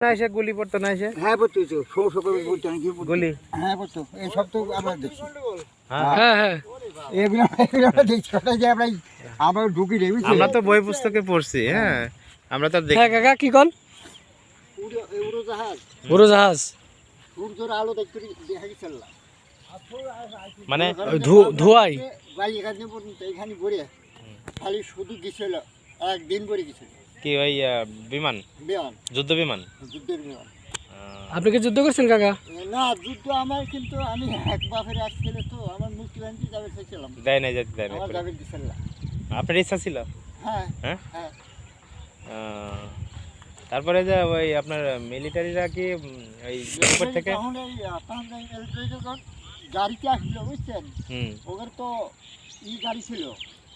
না এসে গুলি পড়তো না এসে? হ্যাঁ পড়তো তো, শো করে পড়তো নাকি গুলি? হ্যাঁ পড়তো, এই সব তো আমরা দেখছি। হ্যাঁ হ্যাঁ এগুলো এগুলো দেখছি কথা যে আমরা ঢুকি রে বুঝছি। আমরা তো বই পুস্তকে পড়ছি, হ্যাঁ আমরা তো দেখি। হ্যাঁ কাকা কি কোন উড়োজাহাজ, উড়োজাহাজ সূর্যের আলো দেখতে দেখা গেছিল না মানে ধোয়াই বালিঘাট পর্যন্ত এখানে ঘুরে খালি শুধু গেছিল, একদিন পরে গেছিল কি ওই বিমান, বিমান, যুদ্ধ বিমান? যুদ্ধের বিমান। আপনি কি যুদ্ধ করছেন কাকা? না যুদ্ধ আমার, কিন্তু আমি এক বাপের আসছিল তো, আমার মুক্তিবাহিনী যাবে চেয়েছিলাম, দেয় নাই, যেতে দেয় নাই। আমার যাবে দিছিল না। আপনার ইচ্ছা ছিল? হ্যাঁ হ্যাঁ হ্যাঁ। তারপরে যে ওই আপনার মিলিটারিরা কি ওই উপর থেকে তখন এই পাঞ্জাবি মিলিটারি যখন গাড়িতে আসলো বুঝছেন, ওদের তো গাড়ি ছিল,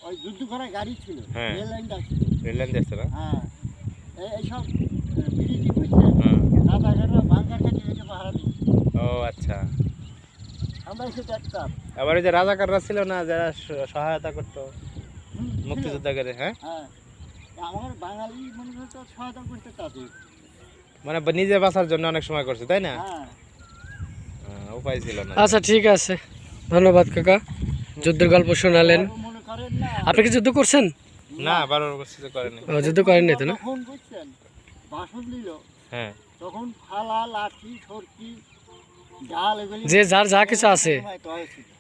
ওই যুদ্ধ করা গাড়ি ছিল, হ্যাঁ। রেল লাইনটা ছিল। রেল লাইন দেখছে না? হ্যাঁ এইসব বিরিটি বুঝছেন, রাজাঘাটরা বাংলা থেকে এসে পাহারা দিত, ও আচ্ছা। আমরা এসে দেখতাম। আবার ওই যে রাজাকাররা ছিল না যারা সহায়তা করতো ছিল। মুক্তিযোদ্ধাকে? হ্যাঁ, হ্যাঁ আমার বাঙালি মনে করতো সহায়তা করতে তাদের, মানে নিজে বাঁচার জন্য অনেক সময় করছে, তাই না? হ্যাঁ। উপায় ছিল না। আচ্ছা ঠিক আছে, ধন্যবাদ কাকা, যুদ্ধের গল্প শোনালেন। মনে করেন না আপনি কি যুদ্ধ করছেন? না, 12 বছর করেনি। ও, যুদ্ধ করেন নাই তো না? তখন বুঝছেন ভাষণ দিল, হ্যাঁ, তখন ফালা লাঠি সরকি জাল এগুলি যে যার যা কিছু আছে,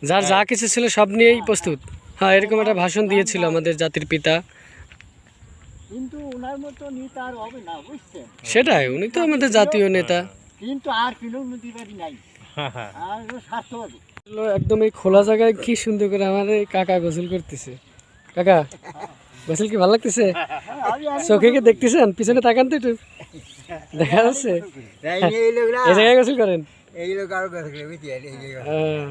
যার যা কিছু ছিল সব নিয়েই প্রস্তুত। হ্যাঁ এরকম একটা ভাষণ দিয়েছিল আমাদের জাতির পিতা। কিন্তু ওনার মতো নেতা আর হবে না বুঝছেন, সেটাই, উনি তো আমাদের জাতীয় নেতা। কিন্তু আর কোনো নদীবাড়ি নাই, আর স্বার্থবাদী। একদম এই খোলা জায়গায় কি সুন্দর করে আমার এই কাকা গোসল করতেছে। কাকা গোসল কি ভালো লাগতেছে? চোখে কি দেখতেছেন? পিছনে তাকান তো একটু, দেখা যাচ্ছে এই জায়গায় গোসল করেন? এই লোক আরো হ্যাঁ।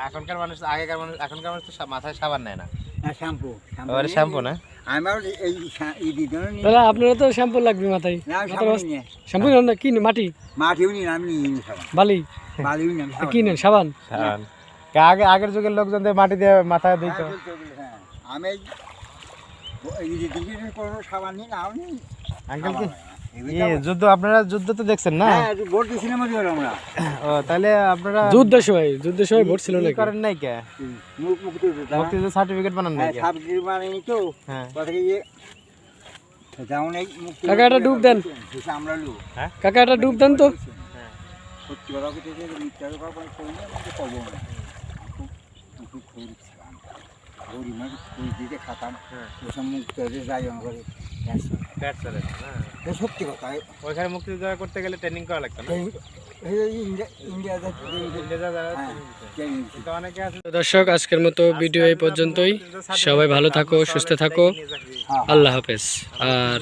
এখনকার মানুষ, আগেকার মানুষ, এখনকার মানুষ তো মাথায় সাবান নেয় না, শ্যাম্পু, আবার শ্যাম্পু না। আমার এই দিদন তাহলে আপনারা তো শ্যাম্পু লাগবে মাথায়। শ্যাম্পু না কি মাটি মাটিও নিন, আমি নিই সাবান, বালি বালিও নিন, কি নেন? সাবান। সাবান আগের যুগের লোকজন মাটি দিয়ে মাথায় দিত। হ্যাঁ আমি এই দিদির কোনো সাবান নিই না, আমি আঙ্কেল কি যুদ্ধ, আপনারা যুদ্ধ তো দেখছেন না? হ্যাঁ ভোট দিয়েছিলাম আমরা। ও তাহলে আপনারা যুদ্ধের সময় ভোট ছিল না করেন নাই কে? মুক্তিযুদ্ধ সার্টিফিকেট বানান নাই? সার্টিফিকেট বানাইনি তো, হ্যাঁ। কথা কি যেমন এই কাকা একটা ডুব দেন, আমরা লোক কাকা একটা ডুব দেন তো। সত্যি কথা বলতে মিথ্যা কথা করি না, কিন্তু করবো না। খুব ঘুরছিলাম, ঘুরি মানে ঘুরি দিতে খাতাম, ওসব মুক্ত হয়ে যাই করে সত্যি কথা। ওইখানে মুক্তিযুদ্ধ করতে গেলে ট্রেনিং করা লাগতো না? দর্শক আজকের মতো ভিডিও এই পর্যন্তই। সবাই ভালো থাকো, সুস্থ থাকো, আল্লাহ হাফেজ। আর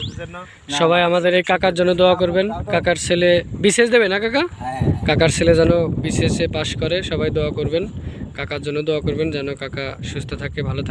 সবাই আমাদের এই কাকার জন্য দোয়া করবেন। কাকার ছেলে বিশেষ দেবে না কাকা, কাকার ছেলে যেন বিশেষে পাশ করে, সবাই দোয়া করবেন। কাকার জন্য দোয়া করবেন যেন কাকা সুস্থ থাকে, ভালো থাকে।